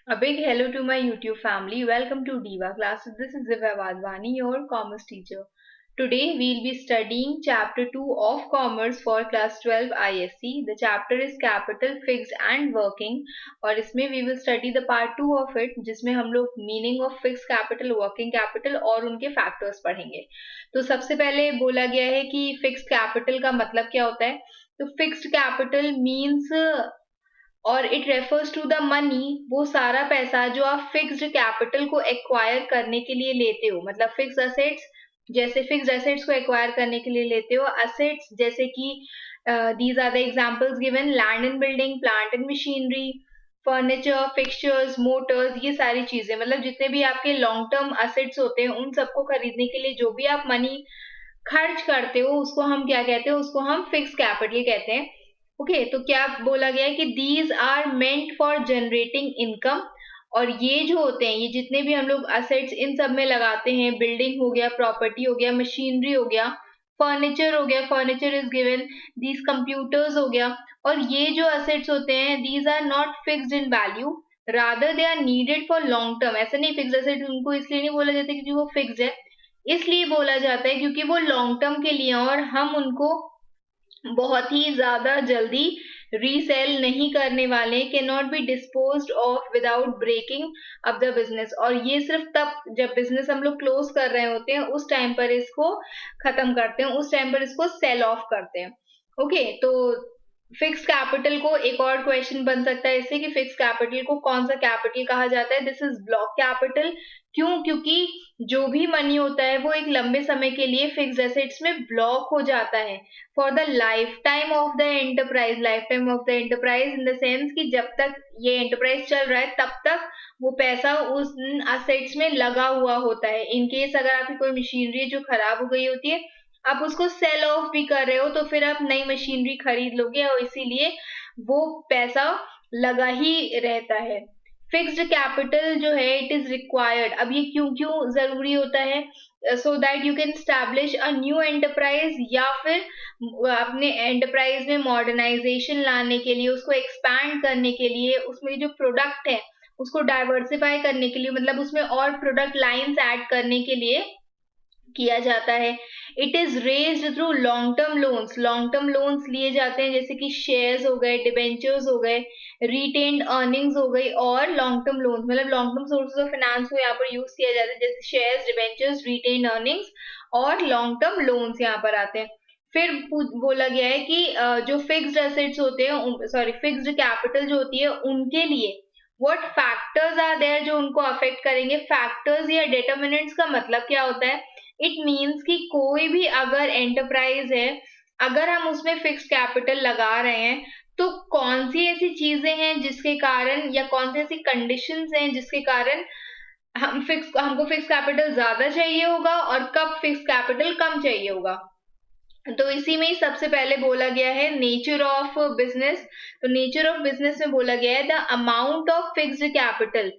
A big hello to my YouTube family. Welcome to Diva classes. This is Divya Wadhwani, your commerce teacher. Today we'll be studying chapter 2 of commerce for class 12 ISC. The chapter is capital, fixed and working और इसमें we will study the part 2 of it जिसमें हम लोग meaning of fixed capital, working capital और उनके factors पढ़ेंगे. तो सबसे पहले बोला गया है कि fixed capital का मतलब क्या होता है. तो fixed capital means और it refers to the money, वो सारा पैसा जो आप फिक्स्ड कैपिटल को एक्वायर करने के लिए लेते हो, मतलब फिक्स असेट्स, जैसे फिक्स्ड असेट्स को एक्वायर करने के लिए लेते हो असेट्स जैसे कि these are the examples given, land and building, plant and machinery, furniture, fixtures, motors, ये सारी चीजें, मतलब जितने भी आपके लॉन्ग टर्म असेट्स होते हैं उन सबको खरीदने के लिए जो भी आप मनी खर्च करते हो उसको हम क्या कहते हैं, उसको हम फिक्स कैपिटल कहते हैं. ओके, तो क्या बोला गया है कि these are meant for generating income, और ये जो होते हैं, ये जितने भी हम लोग असेट्स इन सब में लगाते हैं, बिल्डिंग हो गया, प्रॉपर्टी हो गया, मशीनरी हो गया, फर्नीचर हो गया, furniture is given, these computers हो गया, और ये जो असेट्स होते हैं these are not fixed in value, rather they are needed for long term. ऐसा नहीं फिक्स्ड असेट उनको इसलिए नहीं बोला जाता क्योंकि वो फिक्स्ड है, इसलिए बोला जाता है क्योंकि वो लॉन्ग टर्म के लिए और हम उनको बहुत ही ज्यादा जल्दी रीसेल नहीं करने वाले, can not be disposed of without breaking up the business. और ये सिर्फ तब जब बिजनेस हम लोग क्लोज कर रहे होते हैं उस टाइम पर इसको खत्म करते हैं, उस टाइम पर इसको सेल ऑफ करते हैं. ओके, तो फिक्स कैपिटल को एक और क्वेश्चन बन सकता है इससे कि फिक्स कैपिटल को कौन सा कैपिटल कहा जाता है. This is block capital. क्यों? क्योंकि जो भी मनी होता है वो एक लंबे समय के लिए फिक्स्ड एसेट्स में ब्लॉक हो जाता है for the life time of the enterprise. Life time of the enterprise in the sense कि जब तक ये एंटरप्राइज चल रहा है तब तक वो पैसा उस असेट्स में लगा हुआ होता है. इन केस अगर आपकी कोई मशीनरी जो खराब हो गई होती है, आप उसको सेल ऑफ भी कर रहे हो तो फिर आप नई मशीनरी खरीद लोगे और इसीलिए वो पैसा लगा ही रहता है. फिक्स्ड कैपिटल जो है इट इज रिक्वायर्ड. अब ये क्यों क्यों जरूरी होता है? So that you can establish a new enterprise, या फिर अपने एंटरप्राइज में मॉडर्नाइजेशन लाने के लिए, उसको एक्सपैंड करने के लिए, उसमें जो प्रोडक्ट है उसको डाइवर्सिफाई करने के लिए, मतलब उसमें और प्रोडक्ट लाइंस ऐड करने के लिए किया जाता है. It is raised through long term loans. Long term loans लिए जाते हैं जैसे कि शेयर्स हो गए, डिबेंचर्स हो गए, रिटेन्ड अर्निंग्स हो गई, और लॉन्ग टर्म लोन्स मतलब long term sources of finance को यहाँ पर यूज किया जाता है जैसे शेयर्स, डिबेंचर्स, रिटेन्ड अर्निंग्स और लॉन्ग टर्म लोन्स यहाँ पर आते हैं. फिर बोला गया है कि जो फिक्स्ड एसेट्स होते हैं, सॉरी फिक्स्ड कैपिटल जो होती है उनके लिए व्हाट फैक्टर्स आर देयर जो उनको अफेक्ट करेंगे. फैक्टर्स या डिटर्मिनेंट्स का मतलब क्या होता है? इट मीन्स कि कोई भी अगर एंटरप्राइज है, अगर हम उसमें फिक्स कैपिटल लगा रहे हैं तो कौन सी ऐसी चीजें हैं जिसके कारण, या कौन सी ऐसी कंडीशंस हैं जिसके कारण हमको फिक्स कैपिटल ज्यादा चाहिए होगा और कब फिक्स कैपिटल कम चाहिए होगा. तो इसी में ही सबसे पहले बोला गया है नेचर ऑफ बिजनेस. तो नेचर ऑफ बिजनेस में बोला गया है the amount of fixed capital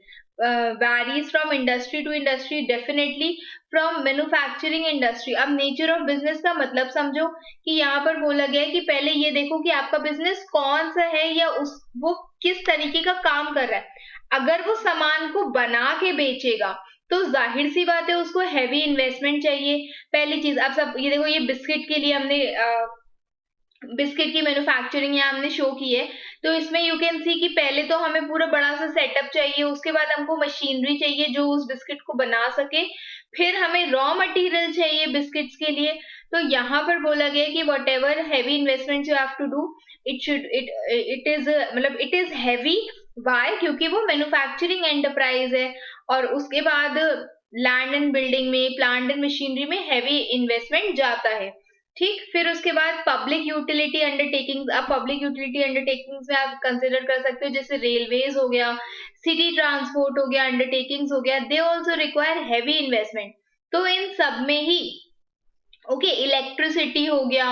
varies from industry to industry, definitely from manufacturing industry. अब नेचर ऑफ बिजनेस का मतलब समझो कि यहाँ पर बोला गया है कि पहले ये देखो कि आपका बिजनेस कौन सा है या वो किस तरीके का काम कर रहा है. अगर वो सामान को बना के बेचेगा तो जाहिर सी बात है उसको हैवी इन्वेस्टमेंट चाहिए. पहली चीज, अब सब ये देखो, ये बिस्किट के लिए हमने बिस्किट की मैन्युफैक्चरिंग यहाँ हमने शो की है. तो इसमें यू कैन सी कि पहले तो हमें पूरा बड़ा सा सेटअप चाहिए, उसके बाद हमको मशीनरी चाहिए जो उस बिस्किट को बना सके, फिर हमें रॉ मटेरियल चाहिए बिस्किट्स के लिए. तो यहाँ पर बोला गया कि whatever heavy investment you have to do, it is मतलब इट इज हैवी. वाई? क्योंकि वो मैन्युफैक्चरिंग एंटरप्राइज है और उसके बाद लैंड एंड बिल्डिंग में, प्लांट एंड मशीनरी में हैवी इन्वेस्टमेंट जाता है. ठीक, फिर उसके बाद पब्लिक यूटिलिटी अंडरटेकिंग्स. अब पब्लिक यूटिलिटी अंडरटेकिंग्स में आप कंसिडर कर सकते हो जैसे रेलवेज हो गया, सिटी ट्रांसपोर्ट हो गया, अंडरटेकिंग्स हो गया, they also require heavy investment. तो इन सब में ही ओके इलेक्ट्रिसिटी हो गया,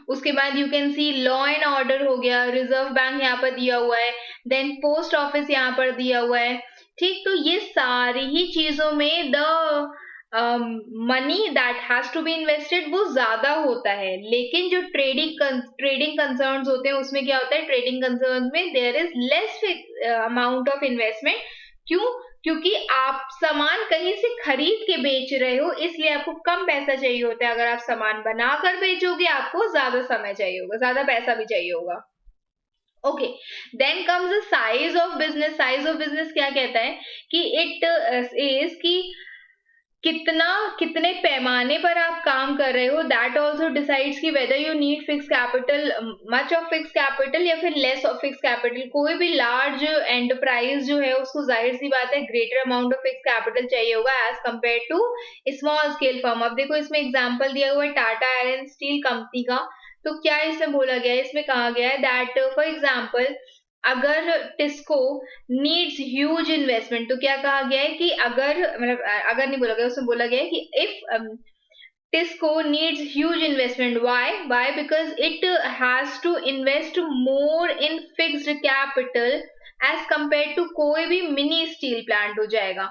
उसके बाद you can C law and order हो गया, रिजर्व बैंक यहाँ पर दिया हुआ है, देन पोस्ट ऑफिस यहाँ पर दिया हुआ है. ठीक, तो ये सारी ही चीजों में the money that has to be invested वो ज्यादा होता है. लेकिन जो ट्रेडिंग कंसर्न्स होते हैं उसमें क्या होता है, ट्रेडिंग कंसर्न्स में there is less amount of investment, क्यों? क्योंकि आप सामान कहीं से खरीद के बेच रहे हो, इसलिए आपको कम पैसा चाहिए होता है। अगर आप सामान बनाकर बेचोगे, आपको ज्यादा समय चाहिए होगा, ज्यादा पैसा भी चाहिए होगा। Okay, then comes the size of business. Size of business क्या कहता है कि इट इज कि कितने पैमाने पर आप काम कर रहे हो, दैट ऑल्सो डिसाइड्स कि whether you need fix capital, much of fix capital या फिर लेस ऑफ फिक्स कैपिटल। कोई भी लार्ज एंटरप्राइज जो है उसको जाहिर सी बात है greater amount of fix capital चाहिए होगा as compare to small scale firm. अब देखो इसमें एग्जांपल दिया हुआ है टाटा आयरन स्टील कंपनी का। तो क्या इसमें बोला गया है, इसमें कहा गया है दैट फॉर एग्जांपल अगर टिस्को नीड्स ह्यूज इन्वेस्टमेंट, तो क्या कहा गया है कि अगर, मतलब अगर नहीं बोला गया, उसमें बोला गया है कि if Tisco needs huge investment. Why? Because it has to invest more in fixed capital as compared to कोई भी मिनी स्टील प्लांट हो जाएगा।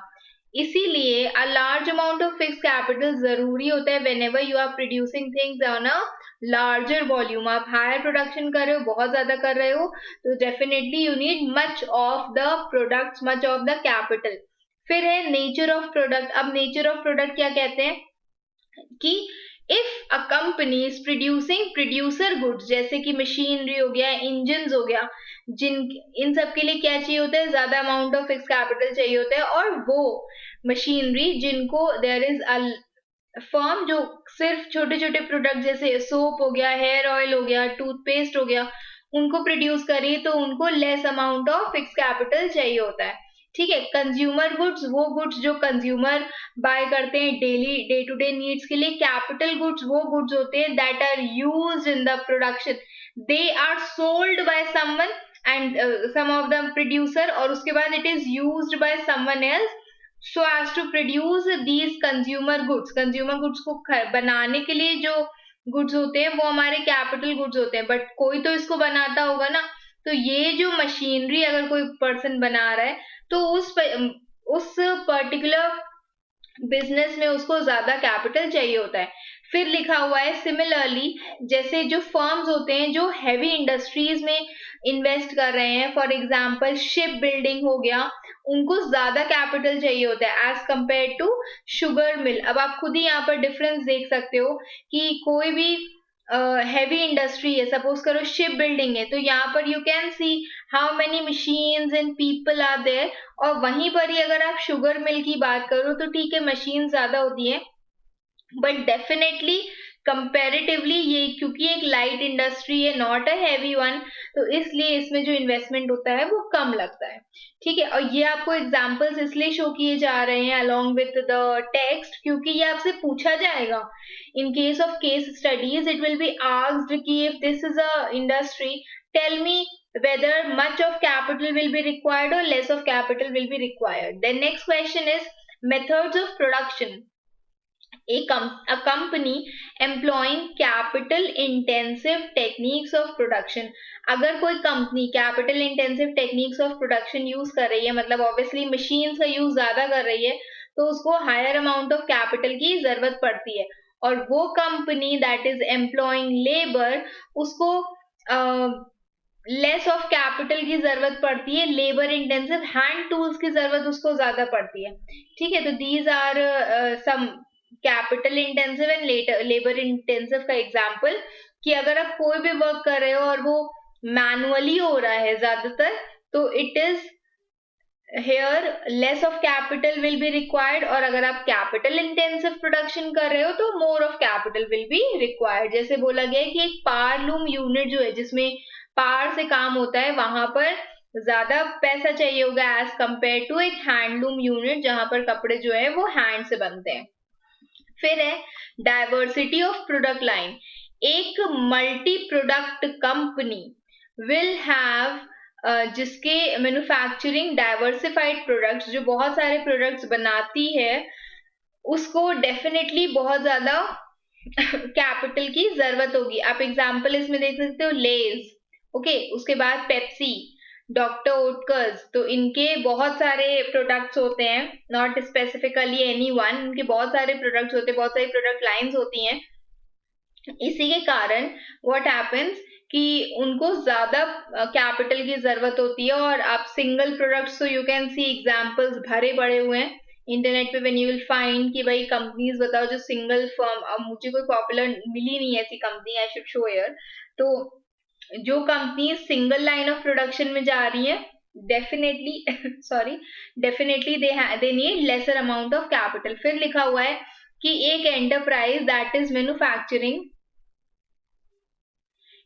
इसीलिए a large amount of fixed capital जरूरी होता है whenever you are producing things on a larger volume। आप higher production कर रहे हो, बहुत ज्यादा कर रहे हो, तो definitely you need much of the products, much of the capital। फिर है नेचर ऑफ प्रोडक्ट। अब नेचर ऑफ प्रोडक्ट क्या कहते हैं कि if a company is producing producer goods, जैसे कि मशीनरी हो गया, इंजन हो गया, जिन इन सब के लिए क्या चाहिए होता है, ज्यादा अमाउंट ऑफ फिक्स कैपिटल चाहिए होता है। और वो मशीनरी जिनको देयर इज अ फर्म जो सिर्फ छोटे छोटे प्रोडक्ट जैसे सोप हो गया, हेयर ऑयल हो गया, टूथपेस्ट हो गया, उनको प्रोड्यूस करी, तो उनको less amount of fix capital चाहिए होता है। ठीक है, कंज्यूमर गुड्स, वो गुड्स जो कंज्यूमर बाय करते हैं daily day to day needs के लिए। कैपिटल गुड्स वो गुड्स होते हैं that are used in the production, they are sold by someone and some of the producer, और उसके बाद it is used by someone else so as to produce these consumer goods। Consumer goods को बनाने के लिए जो goods होते हैं वो हमारे कैपिटल गुड्स होते हैं, बट कोई तो इसको बनाता होगा ना। तो ये जो मशीनरी अगर कोई पर्सन बना रहा है, तो उस पर्टिकुलर बिजनेस में उसको ज्यादा कैपिटल चाहिए होता है। फिर लिखा हुआ है सिमिलरली, जैसे जो फर्म्स होते हैं जो हैवी इंडस्ट्रीज में इन्वेस्ट कर रहे हैं, फॉर एग्जांपल शिप बिल्डिंग हो गया, उनको ज्यादा कैपिटल चाहिए होता है as compare to sugar mill. अब आप खुद ही यहाँ पर डिफरेंस देख सकते हो कि कोई भी हैवी इंडस्ट्री है, सपोज करो शिप बिल्डिंग है, तो यहाँ पर you can see how many machines and people are there. और वहीं पर ही अगर आप शुगर मिल की बात करो तो ठीक है, मशीन ज्यादा होती है, बट डेफिनेटली कंपैरेटिवली ये क्योंकि एक लाइट इंडस्ट्री है, नॉट अ हैवी वन, तो इसलिए इसमें जो इन्वेस्टमेंट होता है वो कम लगता है। ठीक है, और ये आपको एग्जांपल्स इसलिए शो किए जा रहे हैं अलोंग विथ द टेक्स्ट, क्योंकि ये आपसे पूछा जाएगा in case of case studies. It will be asked कि if this is a industry, tell me whether much of capital will be required or less of capital will be required। Then next question is methods of production। A company employing capital intensive techniques of production। अगर कोई company capital intensive techniques of production use कर रही है, मतलब obviously machine का use ज्यादा कर रही है, तो उसको हायर अमाउंट ऑफ कैपिटल की जरूरत पड़ती है। और वो company that is employing labour, उसको लेस ऑफ कैपिटल की जरूरत पड़ती है, लेबर इंटेंसिव हैंड टूल्स की जरूरत उसको ज्यादा पड़ती है। ठीक है, तो these are some capital intensive and labour intensive का एग्जाम्पल, कि अगर आप कोई भी वर्क कर रहे हो और वो मैनुअली हो रहा है ज्यादातर, तो it is here less of capital will be required. और अगर आप कैपिटल इंटेंसिव प्रोडक्शन कर रहे हो तो more of capital will be required. जैसे बोला गया है कि एक पावर लूम यूनिट जो है जिसमें पावर से काम होता है, वहां पर ज्यादा पैसा चाहिए होगा एज कंपेयर टू एक हैंडलूम यूनिट जहां पर कपड़े जो है वो हैंड से बनते हैं। फिर है डाइवर्सिटी ऑफ प्रोडक्ट लाइन। एक multi product company will have जिसके मैन्युफैक्चरिंग डाइवर्सिफाइड प्रोडक्ट्स, जो बहुत सारे प्रोडक्ट्स बनाती है, उसको डेफिनेटली बहुत ज्यादा कैपिटल की जरूरत होगी। आप एग्जांपल इसमें देख सकते हो लेज, ओके, उसके बाद पेप्सी, डॉक्टर ओटकर्स, तो इनके बहुत सारे प्रोडक्ट्स होते हैं, नॉट स्पेसिफिकली एनी वन, इनके बहुत सारे प्रोडक्ट्स होते हैं, बहुत सारी प्रोडक्ट लाइंस होती हैं। इसी के कारण व्हाट हैपेंस कि उनको ज्यादा कैपिटल की जरूरत होती है, और आप सिंगल प्रोडक्ट्स, तो यू कैन सी एग्जांपल्स भरे पड़े हुए हैं इंटरनेट पे। व्हेन यू विल फाइंड कि भाई कंपनीज बताओ जो सिंगल फर्म, अब मुझे कोई पॉपुलर मिली नहीं ऐसी company I should show here, तो जो company single line of production में जा रही है, definitely sorry, definitely they need lesser amount of capital. फिर लिखा हुआ है कि एक एंटरप्राइज दैट इज मैन्युफैक्चरिंग,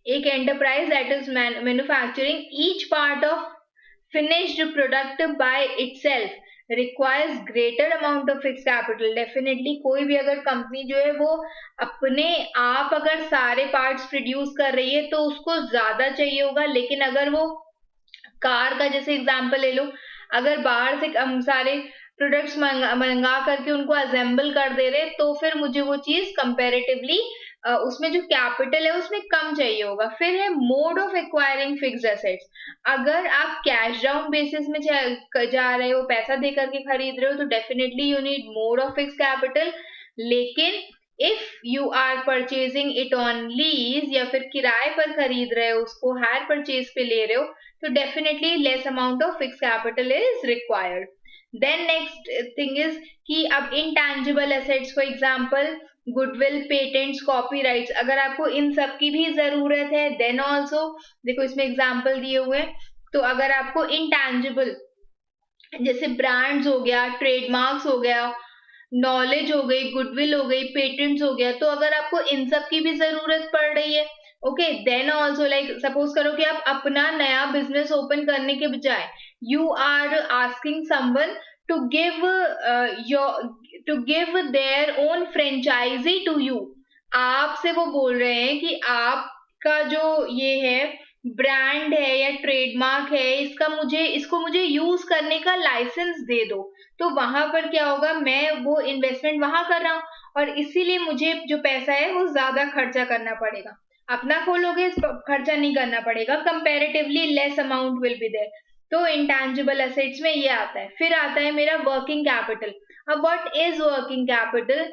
एक enterprise that is manufacturing each part of finished product by itself requires greater amount of fixed capital। Definitely कोई भी अगर कंपनी जो है वो अपने आप अगर सारे पार्ट्स प्रोड्यूस कर रही है तो उसको ज्यादा चाहिए होगा, लेकिन अगर वो कार का जैसे एग्जांपल ले लो, अगर बाहर से हम सारे प्रोडक्ट्स मंगा करके उनको असेंबल कर दे रहे, तो फिर मुझे वो चीज कंपैरेटिवली उसमें जो कैपिटल है उसमें कम चाहिए होगा। फिर है mode of acquiring fixed assets. अगर आप कैश डाउन बेसिस में जा रहे हो, पैसा दे करके खरीद रहे हो, तो definitely you need mode of fixed capital. लेकिन if you are purchasing it on lease, या फिर किराए पर खरीद रहे हो, उसको हायर परचेज पे ले रहे हो, तो definitely less amount of fixed capital is required. Then next thing is कि अब intangible assets, for example goodwill, patents, copyrights, अगर आपको इन सब की भी जरूरत है, देन ऑल्सो देखो इसमें एग्जांपल दिए हुए हैं, तो अगर आपको इंटैंजिबल जैसे ब्रांड्स हो गया, ट्रेडमार्क्स हो गया, नॉलेज हो गई, गुडविल हो गई, पेटेंट्स हो गया, तो अगर आपको इन सब की भी जरूरत पड़ रही है, okay, then also like suppose करो कि आप अपना नया बिजनेस ओपन करने के बजाय you are asking someone to give your to give their own franchisee to you. आपसे वो बोल रहे हैं कि आपका जो ये है ब्रांड है या ट्रेडमार्क है, इसको मुझे यूज करने का लाइसेंस दे दो। तो वहां पर क्या होगा, मैं वो इन्वेस्टमेंट वहां कर रहा हूँ, और इसीलिए मुझे जो पैसा है वो ज्यादा खर्चा करना पड़ेगा। अपना खोलोगे खर्चा नहीं करना पड़ेगा, comparatively less amount will be there. तो इंटैंजिबल एसेट्स में ये आता है। फिर आता है मेरा वर्किंग कैपिटल। अब what is working capital?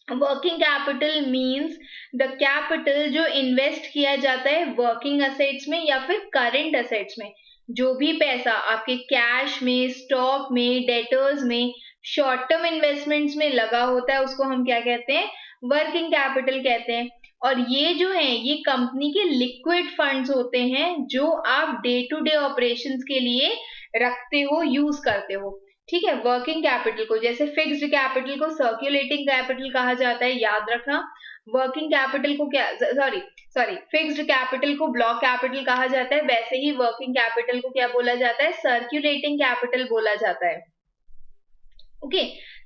Working capital means the capital जो इन्वेस्ट किया जाता है वर्किंग असेट्स में या फिर करंट असेट्स में। जो भी पैसा आपके कैश में, स्टॉक में, डेटर्स में, शॉर्ट टर्म इन्वेस्टमेंट्स में लगा होता है, उसको हम क्या कहते हैं? वर्किंग कैपिटल कहते हैं। और ये जो है ये कंपनी के लिक्विड फंड्स होते हैं जो आप डे टू डे ऑपरेशंस के लिए रखते हो, यूज करते हो। ठीक है, वर्किंग कैपिटल को, जैसे फिक्स्ड कैपिटल को सर्कुलेटिंग कैपिटल कहा जाता है, याद रखना। वर्किंग कैपिटल को क्या, सॉरी फिक्स्ड कैपिटल को ब्लॉक कैपिटल कहा जाता है, वैसे ही वर्किंग कैपिटल को क्या बोला जाता है? सर्कुलेटिंग कैपिटल बोला जाता है। ओके,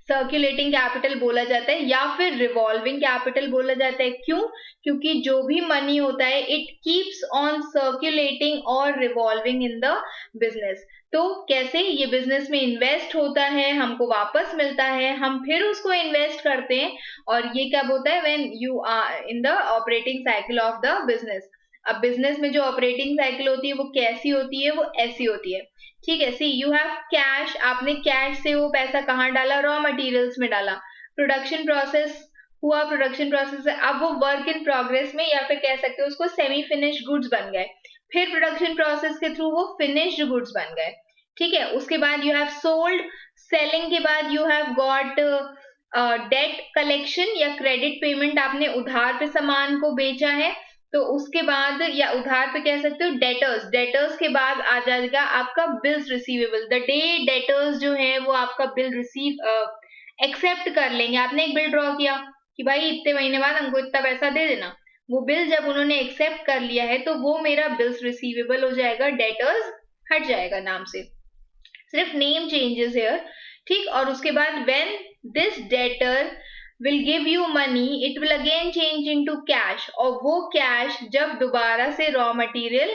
सर्कुलेटिंग कैपिटल बोला जाता है या फिर रिवॉल्विंग कैपिटल बोला जाता है। क्यों? क्योंकि जो भी मनी होता है इट कीप्स ऑन सर्कुलेटिंग और रिवॉल्विंग इन द बिजनेस। तो कैसे? ये बिजनेस में इन्वेस्ट होता है, हमको वापस मिलता है, हम फिर उसको इन्वेस्ट करते हैं, और ये कब होता है? When you are in the operating cycle of the business. अब बिजनेस में जो ऑपरेटिंग साइकिल होती है वो कैसी होती है? वो ऐसी होती है। ठीक है, सी यू हैव कैश, आपने कैश से वो पैसा कहाँ डाला? रॉ मटेरियल्स में डाला। प्रोडक्शन प्रोसेस हुआ, प्रोडक्शन प्रोसेस से अब वो वर्क इन प्रोग्रेस में, या फिर कह सकते हो उसको सेमी फिनिश्ड गुड्स बन गए। फिर प्रोडक्शन प्रोसेस के थ्रू वो फिनिश्ड गुड्स बन गए। ठीक है, उसके बाद यू हैव सोल्ड, सेलिंग के बाद you have got debt collection या क्रेडिट पेमेंट, आपने उधार पे सामान को बेचा है, तो उसके बाद, या उधार पे कह सकते हो डेटर्स, डेटर्स के बाद आ जाएगा आपका bills receivable. The day debtors जो है वो आपका बिल रिसीव एक्सेप्ट कर लेंगे। आपने एक बिल ड्रॉ किया कि भाई इतने महीने बाद हमको इतना पैसा दे देना, वो बिल जब उन्होंने एक्सेप्ट कर लिया है तो वो मेरा बिल्स रिसीवेबल हो जाएगा, डेटर्स हट जाएगा नाम से, सिर्फ नेम चेंजेस हियर। ठीक, और उसके बाद when this debtor will give you money, it will again change into cash, और वो कैश जब दोबारा से रॉ मटेरियल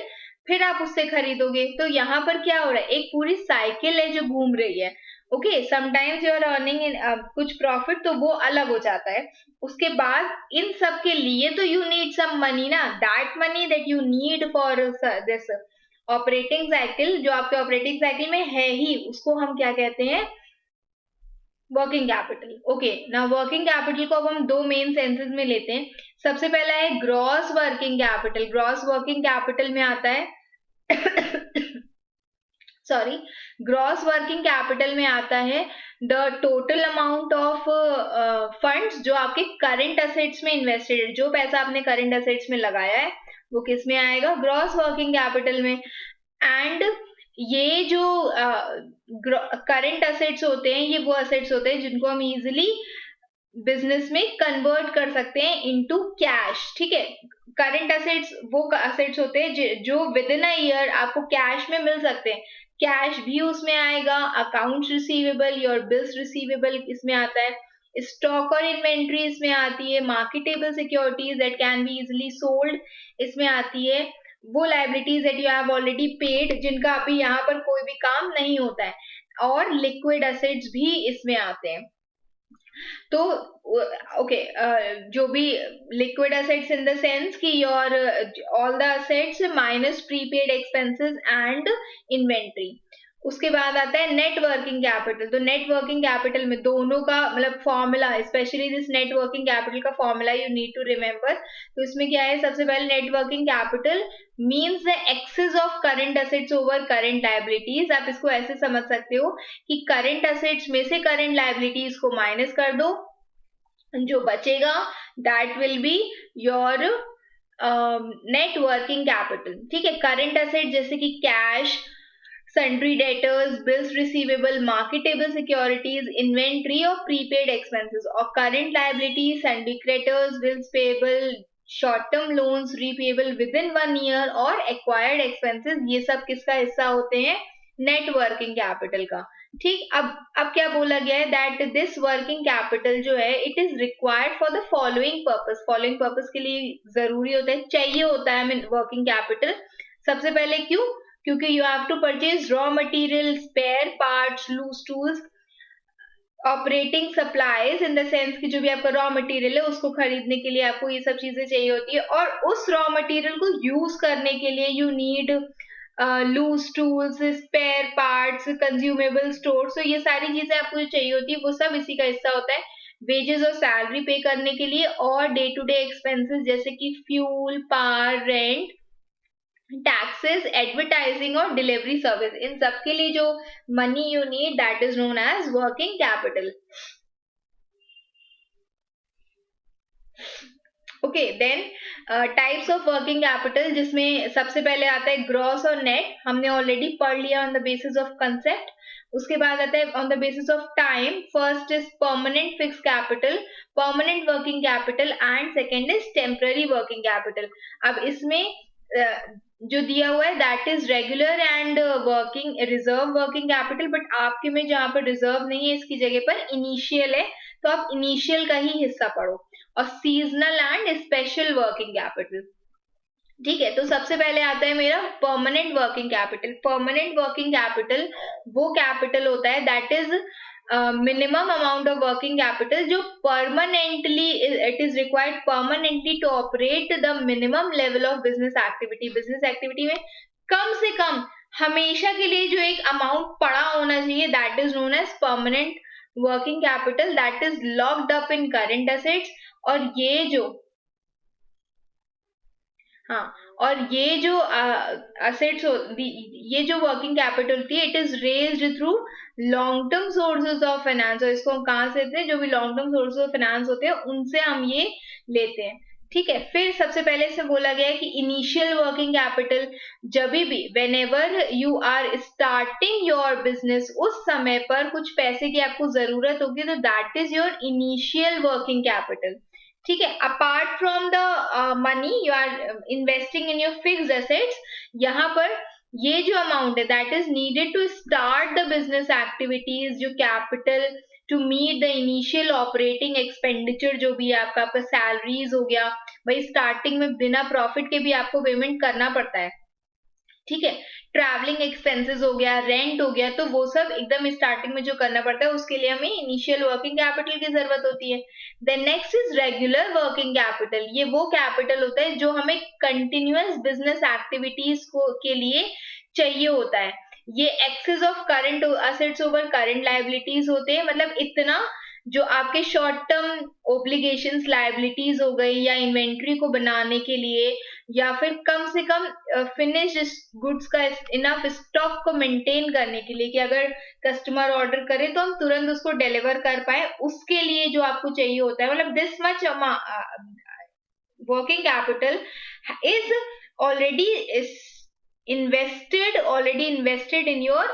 फिर आप उससे खरीदोगे, तो यहाँ पर क्या हो रहा है? एक पूरी साइकिल है जो घूम रही है। Okay, sometimes you are earning in कुछ प्रॉफिट, तो वो अलग हो जाता है। उसके बाद इन सब के लिए तो यू नीड सम मनी ना, that money that you need for this operating cycle, जो आपके ऑपरेटिंग साइकिल में है ही, उसको हम क्या कहते हैं? Working capital. ओके, ना वर्किंग कैपिटल को अब हम दो मेन सेंसेस में लेते हैं। सबसे पहला है gross working capital. Gross working capital में आता है सॉरी, ग्रॉस वर्किंग कैपिटल में आता है the total amount of funds जो आपके करंट असेट्स में इन्वेस्टेड है। जो पैसा आपने करंट असेट्स में लगाया है वो किस में आएगा? ग्रॉस वर्किंग कैपिटल में। एंड ये जो करंट असेट्स होते हैं, ये वो असेट्स होते हैं जिनको हम इजिली बिजनेस में कन्वर्ट कर सकते हैं इनटू कैश। ठीक है, करंट असेट्स वो असेट्स होते हैं जो विद इन अ ईयर आपको कैश में मिल सकते हैं। कैश भी उसमें आएगा, accounts receivable, your bills receivable इसमें आता है, स्टॉक और इन्वेंट्री इसमें आती है, marketable securities that can be easily sold इसमें आती है, वो liabilities that you have already paid जिनका अभी यहाँ पर कोई भी काम नहीं होता है, और लिक्विड असेट्स भी इसमें आते हैं। तो ओके, जो भी liquid assets in the sense कि your all the assets minus prepaid expenses and inventory. उसके बाद आता है नेट वर्किंग कैपिटल। तो नेट वर्किंग कैपिटल में दोनों का मतलब formula, specially this net working capital का formula you need to remember. तो इसमें क्या है? सबसे पहले net working capital means the excess of current assets over current liabilities. आप इसको ऐसे समझ सकते हो कि करंट असेट्स में से करंट लाइबिलिटीज को माइनस कर दो, जो बचेगा that will be your net working capital. ठीक है, करंट असेट जैसे कि cash, sundry debtors, bills receivable, marketable securities, inventory और prepaid expenses, और current liabilities, sundry creditors, bills payable, short term loans repayable within 1 year और acquired expenses, ये सब किसका हिस्सा होते हैं? नेट वर्किंग कैपिटल का। ठीक, अब क्या बोला गया है? दैट दिस वर्किंग कैपिटल जो है it is required for the following purpose. Following purpose के लिए जरूरी होता है, चाहिए होता है वर्किंग कैपिटल। सबसे पहले क्यों? क्योंकि you have to purchase raw material, spare parts, loose tools, operating supplies in the sense कि जो भी आपका रॉ मटेरियल है उसको खरीदने के लिए आपको ये सब चीजें चाहिए होती है, और उस रॉ मटेरियल को यूज करने के लिए you need loose tools, spare parts, consumable store. तो ये सारी चीजें आपको जो चाहिए होती है वो सब इसी का हिस्सा होता है। वेजेस और सैलरी पे करने के लिए, और डे टू डे एक्सपेंसेस जैसे कि fuel, power, rent, taxes, advertising और डिलीवरी सर्विस, इन सब के लिए जो money you need that is known as working capital. Okay, then types of working capital, जिसमें सबसे पहले आता है ग्रॉस और नेट। हमने ऑलरेडी पढ़ लिया on the basis of concept. उसके बाद आता है on the basis of time. First is permanent fix capital, permanent working capital, and second is temporary working capital. अब इसमें जो दिया हुआ है that is regular and working reserve working capital, but आपके में जहां पर रिजर्व नहीं है इसकी जगह पर इनिशियल है, तो आप इनिशियल का ही हिस्सा पढ़ो। और seasonal and special working capital. ठीक है, तो सबसे पहले आता है मेरा permanent working capital. Permanent working capital वो कैपिटल होता है that is minimum amount of working capital जो permanently it is required permanently to operate the minimum level of business activity. Business activity में कम से कम हमेशा के लिए जो एक अमाउंट पड़ा होना चाहिए that is known as permanent working capital, that is locked up in current assets. और ये जो ये जो असेट्स ये जो वर्किंग कैपिटल होती है it is raised through long term sources of finance. और इसको हम कहाँ से लेते हैं? जो भी long term sources of finance होते हैं उनसे हम ये लेते हैं। ठीक है, फिर सबसे पहले से बोला गया है कि इनिशियल वर्किंग कैपिटल जब भी whenever you are starting your business उस समय पर कुछ पैसे की आपको जरूरत होगी, तो that is your initial working capital. ठीक है, apart from the money you are investing in your fixed assets, यहाँ पर ये जो अमाउंट है that is needed to start the business activities, जो capital to meet the initial operating expenditure जो भी है आपका सैलरीज हो गया, भाई स्टार्टिंग में बिना प्रॉफिट के भी आपको पेमेंट करना पड़ता है। ठीक है, ट्रैवलिंग एक्सपेंसेस हो गया, रेंट हो गया, तो वो सब एकदम स्टार्टिंग में जो करना पड़ता है उसके लिए हमें इनिशियल वर्किंग कैपिटल की जरूरत होती है। Then next is regular working capital. ये वो कैपिटल होता है जो हमें कंटिन्यूअस बिजनेस एक्टिविटीज को के लिए चाहिए होता है। ये excess of current assets over current liabilities होते हैं, मतलब इतना जो आपके शॉर्ट टर्म ओब्लिगेशंस लायबिलिटीज हो गई या इन्वेंट्री को बनाने के लिए या फिर कम से कम फिनिश्ड गुड्स का इनफ स्टॉक को मेंटेन करने के लिए कि अगर कस्टमर ऑर्डर करे तो हम तुरंत उसको डिलीवर कर पाए, उसके लिए जो आपको चाहिए होता है, मतलब this much working capital is already is already invested in your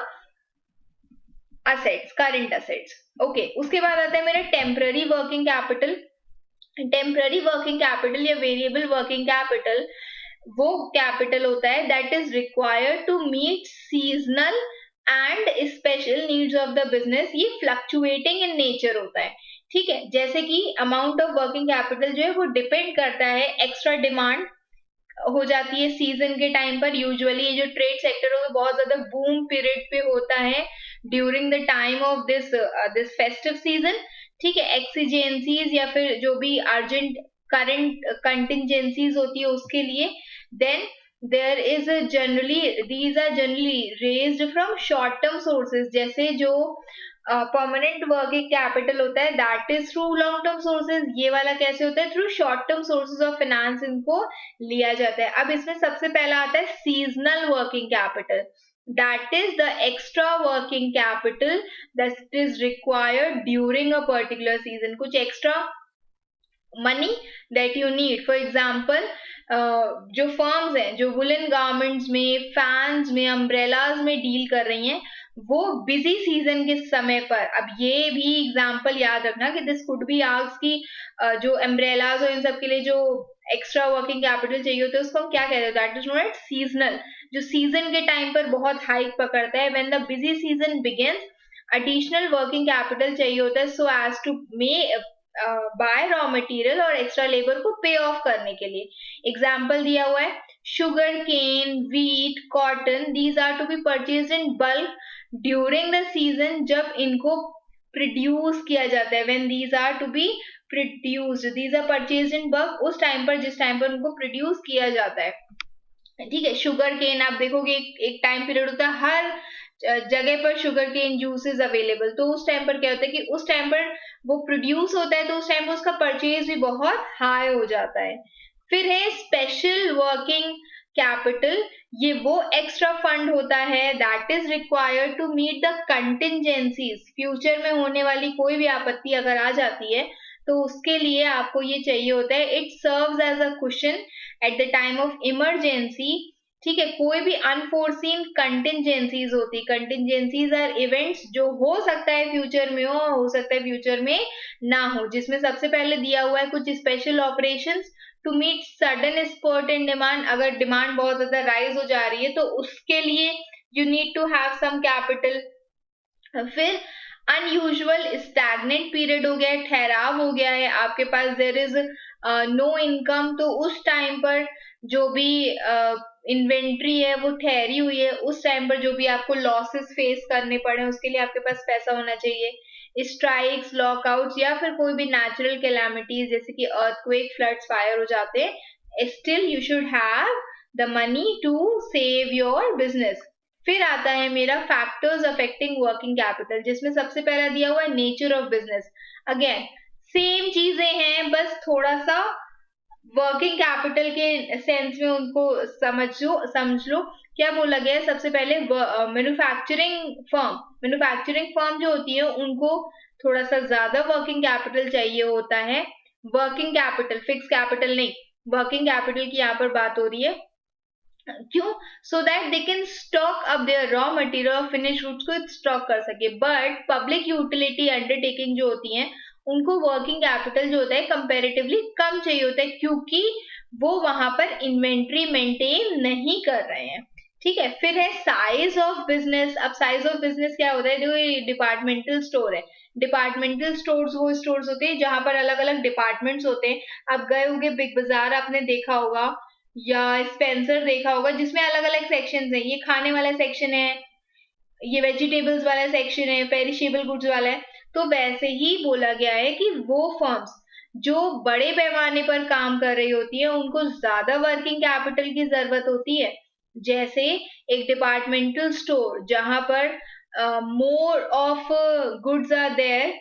assets, current assets. Okay, उसके बाद आता है मेरा temporary working capital. Temporary working capital या वेरिएबल वर्किंग कैपिटल वो कैपिटल होता है that is required to meet seasonal and special needs of the business. ये फ्लक्चुएटिंग इन नेचर होता है, ठीक है. जैसे कि अमाउंट ऑफ वर्किंग कैपिटल जो है वो डिपेंड करता है, एक्स्ट्रा डिमांड हो जाती है सीजन के टाइम पर. यूजुअली ये जो ट्रेड सेक्टर है वो बहुत ज्यादा बूम पीरियड पे होता है during the time of this festive season, ठीक है. एक्सीजेंसीज या फिर जो भी अर्जेंट करंट कंटिंजेंसीज होती है उसके लिए. Then there is generally these are generally raised from short term sources. जैसे जो परमानेंट वर्किंग कैपिटल होता है that is through long term sources. ये वाला कैसे होता है? Through short term sources of finance इनको लिया जाता है. अब इसमें सबसे पहला आता है seasonal working capital. That is the extra working capital that is required during a particular season. कुछ extra money that you need. For example, जो फर्म्स हैं जो वुलन गारमेंट्स में, फैंस में, अम्ब्रेलाज में डील कर रही हैं वो बिजी सीजन के समय पर. अब ये भी एग्जांपल याद रखना कि दिस कुड बी आस्क्ड कि जो अम्ब्रेलाज और इन सब के लिए जो एक्स्ट्रा वर्किंग कैपिटल चाहिए होता है उसको हम क्या कहते हैं? That is known as seasonal. जो सीजन के टाइम पर बहुत हाइक पकड़ता है. When the busy season begins additional working capital चाहिए होता है so as to buy raw material और एक्स्ट्रा लेबर को पे ऑफ करने के लिए. एग्जाम्पल दिया हुआ है sugar cane, wheat, cotton, these are to be purchased in bulk during the season जब इनको प्रोड्यूस किया जाता है. when these are to be produced, these are purchased in bulk उस टाइम पर जिस टाइम पर उनको प्रोड्यूस किया जाता है, ठीक है. शुगर केन आप देखोगे एक टाइम पीरियड होता है हर जगह पर शुगर केन जूसेस अवेलेबल. तो उस टाइम पर क्या होता है कि उस टाइम पर वो प्रोड्यूस होता है तो उस टाइम पर उसका परचेज भी बहुत हाई हो जाता है. फिर है स्पेशल वर्किंग कैपिटल. ये वो एक्स्ट्रा फंड होता है that is required to meet the contingencies. Future में होने वाली कोई भी आपत्ति अगर आ जाती है तो उसके लिए आपको ये चाहिए होता है. It serves as a cushion at the time of emergency, ठीक है. कोई भी अनफोर्सीन कंटिंजेंसीज होती. कंटिंजेंसीज आर इवेंट्स जो हो सकता है फ्यूचर में हो सकता है फ्यूचर में ना हो, जिसमें सबसे पहले दिया हुआ है कुछ special operations to meet sudden spurt in demand. अगर डिमांड बहुत ज्यादा राइज हो जा रही है तो उसके लिए you need to have some capital. फिर अनयूजुअल स्टैग्नेंट पीरियड हो गया है, ठहराव हो गया है आपके पास, देयर इज नो इनकम. तो उस टाइम पर जो भी इन्वेंट्री है वो ठहरी हुई है, उस टाइम पर जो भी आपको लॉसेस फेस करने पड़े उसके लिए आपके पास पैसा होना चाहिए. स्ट्राइक्स, लॉकआउट्स या फिर कोई भी नेचुरल कैलामिटीज जैसे कि अर्थक्वेक, फ्लड्स, फायर हो जाते हैं, still you should have the money to save your business. फिर आता है मेरा फैक्टर्स अफेक्टिंग वर्किंग कैपिटल जिसमें सबसे पहला दिया हुआ है nature of business. Again same चीजें हैं बस थोड़ा सा वर्किंग कैपिटल के सेंस में उनको समझ लो. क्या बोला गया है? सबसे पहले मैन्युफैक्चरिंग फर्म जो होती है उनको थोड़ा सा ज्यादा वर्किंग कैपिटल चाहिए होता है. वर्किंग कैपिटल, फिक्स कैपिटल नहीं, वर्किंग कैपिटल की यहाँ पर बात हो रही है. क्यों? So that they can stock up their raw material और फिनिश गुड्स को स्टॉक कर सके. बट पब्लिक यूटिलिटी अंडरटेकिंग जो होती हैं उनको वर्किंग कैपिटल जो होता है कंपैरेटिवली कम चाहिए होता है क्योंकि वो वहां पर इन्वेंट्री मेंटेन नहीं कर रहे हैं, ठीक है. फिर है साइज ऑफ बिजनेस. अब साइज ऑफ बिजनेस क्या होता है? जो डिपार्टमेंटल स्टोर है, डिपार्टमेंटल स्टोर्स वो स्टोर्स होते हैं जहां पर अलग अलग डिपार्टमेंट्स होते हैं. आप गए होंगे बिग बाजार, आपने देखा होगा या स्पेंसर देखा होगा जिसमें अलग अलग सेक्शंस हैं. ये खाने वाला सेक्शन है, ये वेजिटेबल्स वाला सेक्शन है, पेरिशेबल गुड्स वाला है. तो वैसे ही बोला गया है कि वो फर्म्स जो बड़े पैमाने पर काम कर रही होती है उनको ज्यादा वर्किंग कैपिटल की जरूरत होती है. जैसे एक डिपार्टमेंटल स्टोर जहां पर more of goods are there,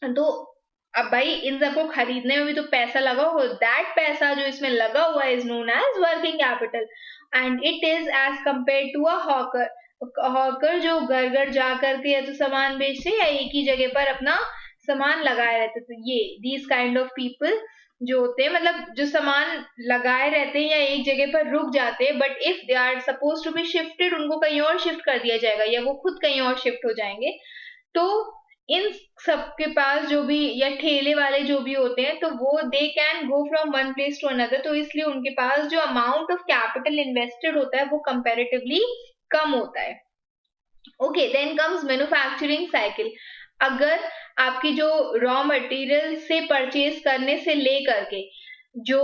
तो अब भाई इन सबको खरीदने में भी तो पैसा लगा होगा, दैट पैसा जो इसमें लगा हुआ है is known as working capital and it is as compare to a hawker. Hawker जो घर घर जा करके या तो सामान बेचते या एक ही जगह पर अपना सामान लगाए रहते, तो ये दीज काइंड ऑफ पीपल जो होते हैं, मतलब जो सामान लगाए रहते हैं या एक जगह पर रुक जाते हैं, but if they are suppose to be shifted, उनको कहीं और शिफ्ट कर दिया जाएगा या वो खुद कहीं और शिफ्ट हो जाएंगे, तो इन सबके पास जो भी या ठेले वाले जो भी होते हैं, तो वो they can go from one place to another, तो इसलिए उनके पास जो अमाउंट ऑफ कैपिटल इन्वेस्टेड होता है वो कंपैरेटिवली कम होता है। Okay, then comes manufacturing cycle. अगर आपकी जो रॉ मटेरियल से परचेज करने से लेकर के जो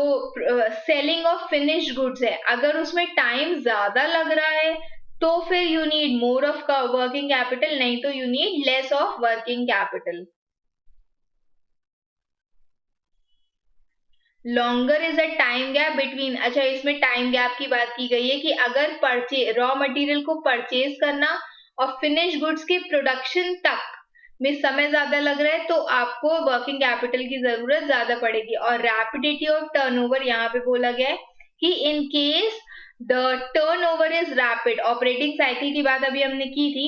सेलिंग ऑफ फिनिश्ड गुड्स है, अगर उसमें टाइम ज्यादा लग रहा है तो फिर you need more of working capital, नहीं तो you need less of working capital. Longer is a time gap between, अच्छा इसमें टाइम गैप की बात की गई है कि अगर रॉ मटेरियल को परचेज करना और फिनिश गुड्स के प्रोडक्शन तक में समय ज्यादा लग रहा है तो आपको वर्किंग कैपिटल की जरूरत ज्यादा पड़ेगी। और रैपिडिटी ऑफ टर्नओवर यहाँ पे बोला गया है कि in case the turnover is rapid, operating cycle की बात अभी हमने की थी,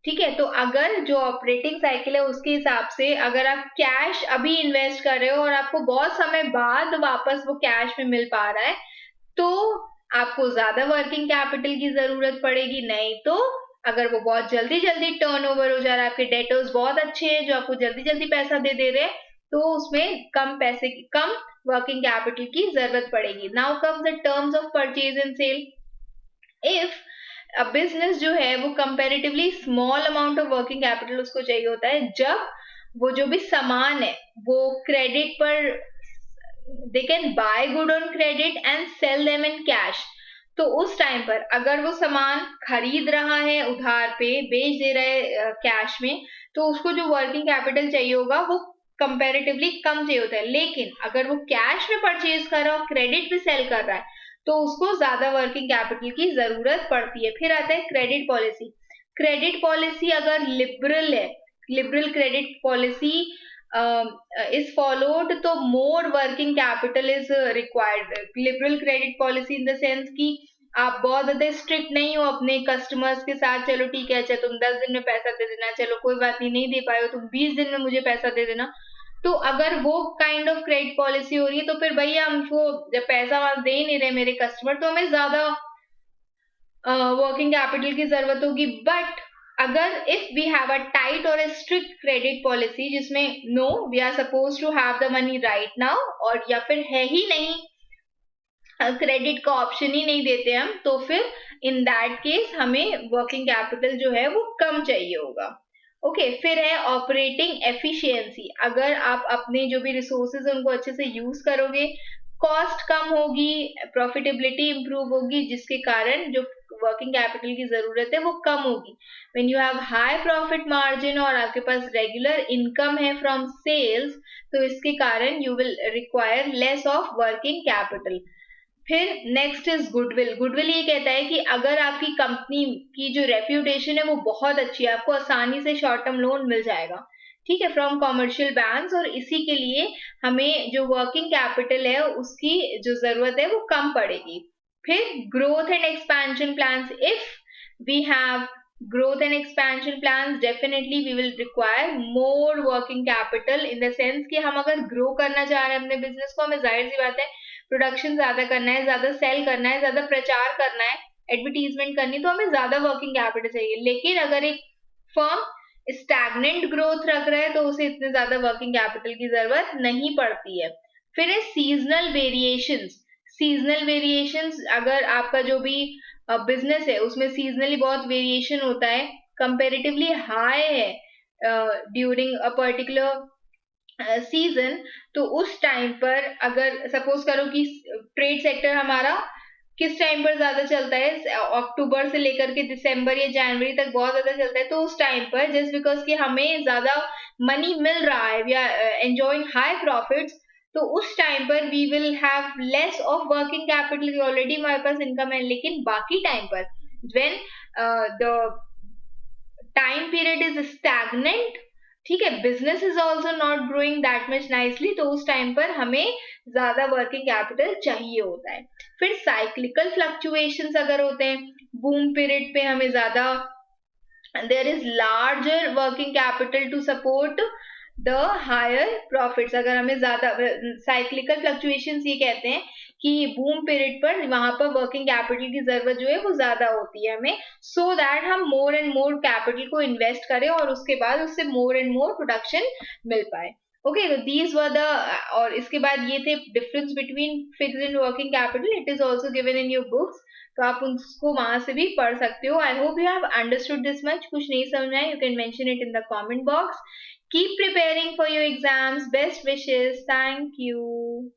ठीक है, तो अगर जो ऑपरेटिंग साइकिल है उसके हिसाब से अगर आप कैश अभी इन्वेस्ट कर रहे हो और आपको बहुत समय बाद वापस वो कैश में मिल पा रहा है, तो आपको ज्यादा वर्किंग कैपिटल की जरूरत पड़ेगी। नहीं तो अगर वो बहुत जल्दी जल्दी टर्नओवर हो जा रहा है, आपके डेटर्स बहुत अच्छे हैं जो आपको जल्दी जल्दी पैसा दे रहे हैं, तो उसमें कम पैसे की कम वर्किंग कैपिटल की जरूरत पड़ेगी। Now comes the terms of purchase and sale. If अब बिजनेस जो है वो comparatively small amount of working capital उसको चाहिए होता है जब वो जो भी सामान है वो क्रेडिट पर, they can buy good on credit and sell them in cash, तो उस टाइम पर अगर वो सामान खरीद रहा है उधार पे, बेच दे रहा है कैश में, तो उसको जो वर्किंग कैपिटल चाहिए होगा वो कंपैरेटिवली कम चाहिए होता है। लेकिन अगर वो कैश में परचेज कर रहा है और क्रेडिट पे सेल कर रहा है तो उसको ज्यादा वर्किंग कैपिटल की जरूरत पड़ती है। फिर आता है क्रेडिट पॉलिसी। क्रेडिट पॉलिसी अगर लिबरल है, liberal credit policy is followed तो more working capital is required। liberal credit policy in the sense कि आप बहुत ज्यादा स्ट्रिक्ट नहीं हो अपने कस्टमर्स के साथ, चलो ठीक है अच्छा तुम 10 दिन में पैसा दे देना, चलो कोई बात नहीं दे पाए हो तुम 20 दिन में मुझे पैसा दे देना, तो अगर वो काइंड ऑफ क्रेडिट पॉलिसी हो रही है तो फिर भैया हमको जब पैसा वाला दे ही नहीं रहे मेरे कस्टमर, तो हमें ज्यादा वर्किंग कैपिटल की जरूरत होगी। बट अगर if we have a tight और स्ट्रिक्ट क्रेडिट पॉलिसी जिसमें no we are suppose to have the money right now, और या फिर है ही नहीं, क्रेडिट का ऑप्शन ही नहीं देते हम, तो फिर इन दैट केस हमें वर्किंग कैपिटल जो है वो कम चाहिए होगा। ओके, फिर है ऑपरेटिंग एफिशिएंसी। अगर आप अपने जो भी रिसोर्सेज उनको अच्छे से यूज करोगे, कॉस्ट कम होगी, प्रॉफिटेबिलिटी इंप्रूव होगी, जिसके कारण जो वर्किंग कैपिटल की जरूरत है वो कम होगी। When you have high profit margin और आपके पास रेगुलर इनकम है फ्रॉम सेल्स, तो इसके कारण you will require less of working capital. फिर नेक्स्ट इज गुडविल। गुडविल ये कहता है कि अगर आपकी कंपनी की जो रेप्यूटेशन है वो बहुत अच्छी है, आपको आसानी से शॉर्ट टर्म लोन मिल जाएगा, ठीक है, फ्रॉम कॉमर्शियल बैंक्स, और इसी के लिए हमें जो वर्किंग कैपिटल है उसकी जो जरूरत है वो कम पड़ेगी। फिर growth and expansion plans. If we have growth and expansion plans, definitely we will require more working capital in the sense कि हम अगर grow करना चाह रहे हैं अपने business को, हमें जाहिर सी बात है प्रोडक्शन ज्यादा करना है, ज्यादा सेल करना है, ज्यादा प्रचार करना है, एडवर्टीजमेंट करनी, तो हमें ज्यादा वर्किंग कैपिटल चाहिए। लेकिन अगर एक फर्म स्टैग्नेंट ग्रोथ रख रहा है तो उसे इतने ज्यादा वर्किंग कैपिटल की जरूरत नहीं पड़ती है। फिर है सीजनल वेरिएशंस। सीजनल वेरिएशंस, अगर आपका जो भी बिजनेस है उसमें सीजनली बहुत वेरिएशन होता है, कंपेरेटिवली हाई है ड्यूरिंग अ पर्टिकुलर सीजन, तो उस टाइम पर अगर सपोज करो कि ट्रेड सेक्टर हमारा किस टाइम पर ज्यादा चलता है, अक्टूबर से लेकर के दिसंबर या जनवरी तक बहुत ज्यादा चलता है, तो उस टाइम पर जस्ट बिकॉज कि हमें ज्यादा मनी मिल रहा है, we are enjoying high profits, तो उस टाइम पर we will have less of working capital, already हमारे पास इनकम है, लेकिन बाकी टाइम पर when the time period is stagnant, ठीक है, business is also not growing that much nicely, तो उस टाइम पर हमें ज्यादा वर्किंग कैपिटल चाहिए होता है। फिर साइक्लिकल फ्लक्चुएशंस अगर होते हैं, बूम पीरियड पे हमें ज्यादा, there is larger working capital to support the higher profits, अगर हमें ज्यादा साइक्लिकल फ्लक्चुएशंस ये कहते हैं कि बूम पीरियड पर वहां पर वर्किंग कैपिटल की जरूरत जो है वो ज्यादा होती है हमें, सो दैट हम मोर एंड मोर कैपिटल को इन्वेस्ट करें और उसके बाद उससे मोर एंड मोर प्रोडक्शन मिल पाए। ओके, तो दीज वर द, और इसके बाद ये थे difference between fixed and working capital, it is also given in your books, तो आप उसको वहां से भी पढ़ सकते हो। I hope you have understood this much. कुछ नहीं समझ आए, you can mention it in the comment box. Keep preparing for your exams, best wishes, thank you.